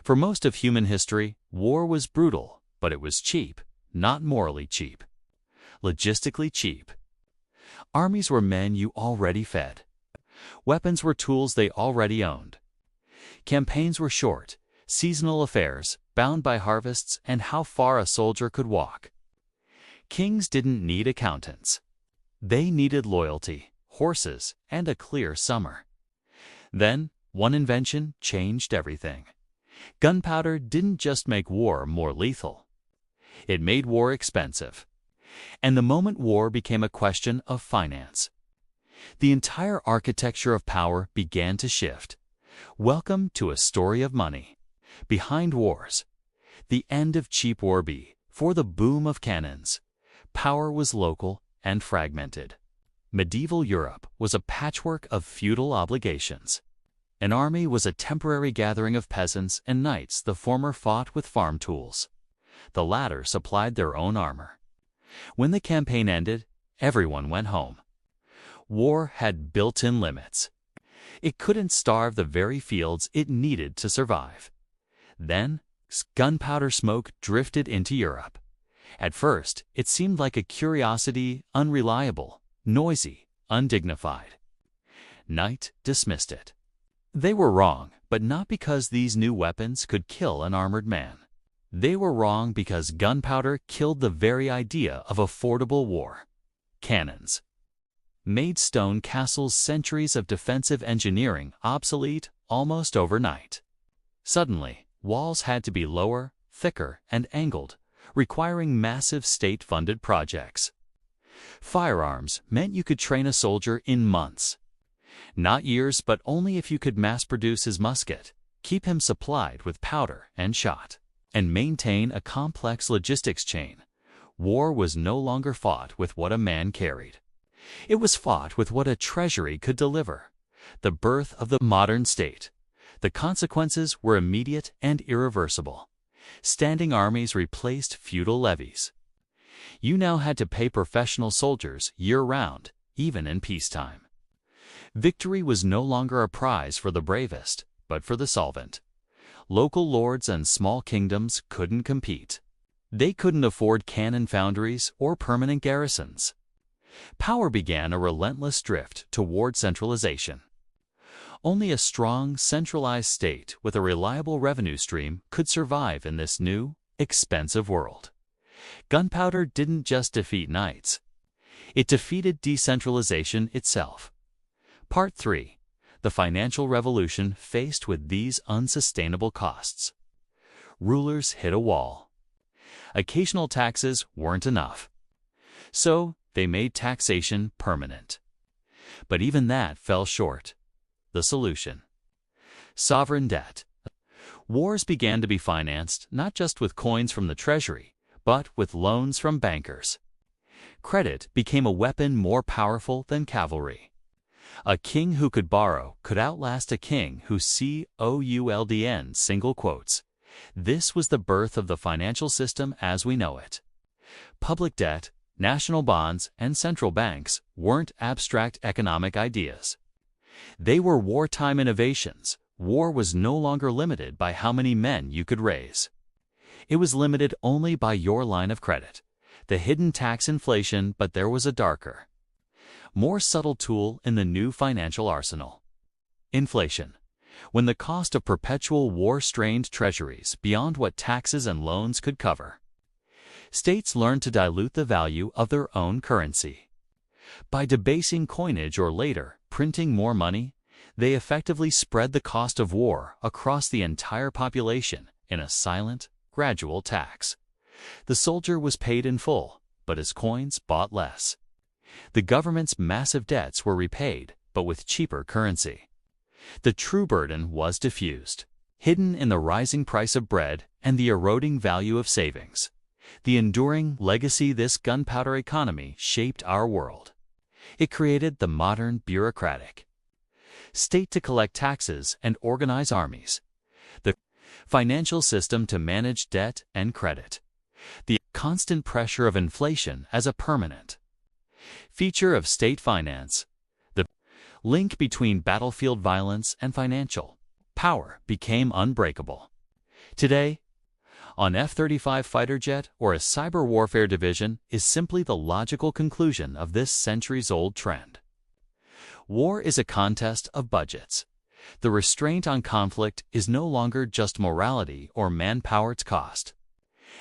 For most of human history, war was brutal, but it was cheap, not morally cheap. Logistically cheap. Armies were men you already fed. Weapons were tools they already owned. Campaigns were short, seasonal affairs, bound by harvests and how far a soldier could walk. Kings didn't need accountants. They needed loyalty, horses, and a clear summer. Then, one invention changed everything. Gunpowder didn't just make war more lethal. It made war expensive. And the moment war became a question of finance, the entire architecture of power began to shift. Welcome to a story of money. Behind wars. The end of cheap war before the boom of cannons. Power was local and fragmented. Medieval Europe was a patchwork of feudal obligations. An army was a temporary gathering of peasants and knights. The former fought with farm tools. The latter supplied their own armor. When the campaign ended, everyone went home. War had built-in limits. It couldn't starve the very fields it needed to survive. Then, gunpowder smoke drifted into Europe. At first, it seemed like a curiosity, unreliable, noisy, undignified. Knight dismissed it. They were wrong, but not because these new weapons could kill an armored man. They were wrong because gunpowder killed the very idea of affordable war. Cannons made stone castles' centuries of defensive engineering obsolete almost overnight. Suddenly, walls had to be lower, thicker, and angled, requiring massive state-funded projects. Firearms meant you could train a soldier in months. Not years, but only if you could mass-produce his musket, keep him supplied with powder and shot, and maintain a complex logistics chain. War was no longer fought with what a man carried. It was fought with what a treasury could deliver. The birth of the modern state. The consequences were immediate and irreversible. Standing armies replaced feudal levies. You now had to pay professional soldiers year-round, even in peacetime. Victory was no longer a prize for the bravest, but for the solvent. Local lords and small kingdoms couldn't compete. They couldn't afford cannon foundries or permanent garrisons. Power began a relentless drift toward centralization. Only a strong, centralized state with a reliable revenue stream could survive in this new, expensive world. Gunpowder didn't just defeat knights. It defeated decentralization itself. Part 3. The financial revolution faced with these unsustainable costs. Rulers hit a wall. Occasional taxes weren't enough. So, they made taxation permanent. But even that fell short. The solution. Sovereign debt. Wars began to be financed not just with coins from the treasury, but with loans from bankers. Credit became a weapon more powerful than cavalry. A king who could borrow could outlast a king who could single quotes. This was the birth of the financial system as we know it. Public debt, national bonds, and central banks weren't abstract economic ideas. They were wartime innovations. War was no longer limited by how many men you could raise. It was limited only by your line of credit. The hidden tax inflation, but there was a darker, more subtle tool in the new financial arsenal. Inflation. When the cost of perpetual war strained treasuries beyond what taxes and loans could cover. States learned to dilute the value of their own currency. By debasing coinage or later printing more money, they effectively spread the cost of war across the entire population in a silent, gradual tax. The soldier was paid in full, but his coins bought less. The government's massive debts were repaid, but with cheaper currency. The true burden was diffused, hidden in the rising price of bread and the eroding value of savings. The enduring legacy this gunpowder economy shaped our world. It created the modern bureaucratic state to collect taxes and organize armies, the financial system to manage debt and credit, the constant pressure of inflation as a permanent feature of state finance. The link between battlefield violence and financial power became unbreakable. Today, an F-35 fighter jet or a cyber warfare division is simply the logical conclusion of this centuries-old trend. War is a contest of budgets. The restraint on conflict is no longer just morality or manpower's cost.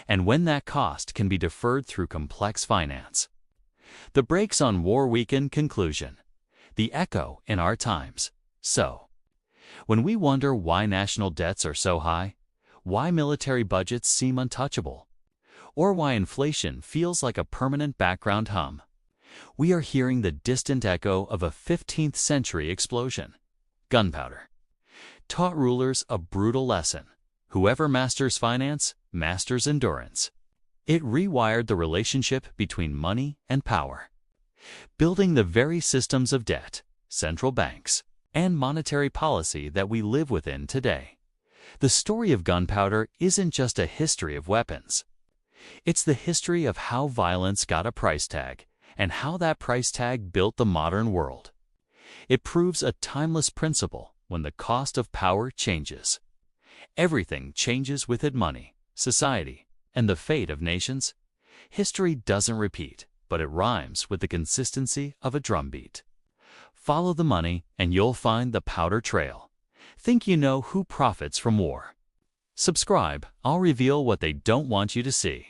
And when that cost can be deferred through complex finance. The brakes on war weaken. Conclusion. The echo in our times. So, when we wonder why national debts are so high, why military budgets seem untouchable, or why inflation feels like a permanent background hum, we are hearing the distant echo of a 15th century explosion. Gunpowder taught rulers a brutal lesson. Whoever masters finance, masters endurance. It rewired the relationship between money and power, building the very systems of debt, central banks, and monetary policy that we live within today. The story of gunpowder isn't just a history of weapons. It's the history of how violence got a price tag and how that price tag built the modern world. It proves a timeless principle: when the cost of power changes, everything changes with it. Money, society, and the fate of nations. History doesn't repeat, but it rhymes with the consistency of a drumbeat. Follow the money and you'll find the powder trail. Think you know who profits from war? Subscribe, I'll reveal what they don't want you to see.